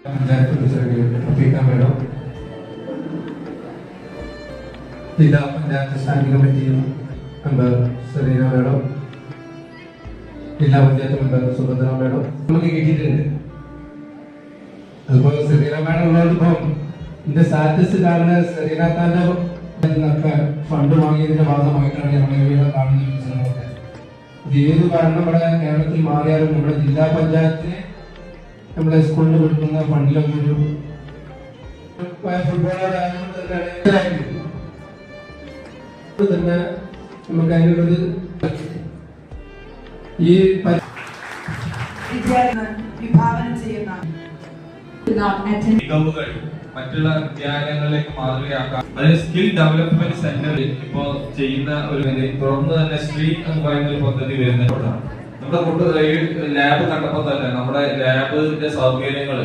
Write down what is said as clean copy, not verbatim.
Panchayat president Rafiqa madam, ജില്ലാ panchayat standing committee member Serena madam, ജില്ലാ panchayat member Subhadra madam നമുക്ക് കിട്ടിയിട്ടുണ്ട്. അതുപോലെ സെറീന മേഡം ഉള്ളതിപ്പം എന്റെ സ്റ്റാറ്റസ് കാരണം സെറീന താന്റെ ഫണ്ട് വാങ്ങിയതിന്റെ ഭാഗമായിട്ടാണ് ഞങ്ങൾ ഇവിടെ കാണുന്ന വികസനമൊക്കെ. ഇത് ഏത് കാരണം നമ്മുടെ കേരളത്തിൽ മാറിയാലും നമ്മുടെ ജില്ലാ പഞ്ചായത്തിന് നമ്മുടെ സ്കൂളിൽ കൊടുക്കുന്ന ഫണ്ടിലൊക്കെ ഒരു ഫുട്ബോളറായതുകൊണ്ട് തന്നെ നമുക്ക് അതിനുള്ളൊരു ഈ വിഭാവനം ചെയ്യുന്ന മികവുകൾ മറ്റുള്ള വിദ്യാലയങ്ങളിലേക്ക് മാതൃകയാക്കാം. അതിന് സ്കിൽ ഡെവലപ്മെന്റ് സെന്റർ ഇപ്പോ ചെയ്യുന്ന ഒരു തുറന്ന് തന്നെ സ്ട്രീം എന്ന് പറയുന്ന ഒരു പദ്ധതി വരുന്നതാണ്. നമ്മുടെ ലാബ് കണ്ടപ്പോൾ തന്നെ നമ്മുടെ ലാബിന്റെ സൗകര്യങ്ങൾ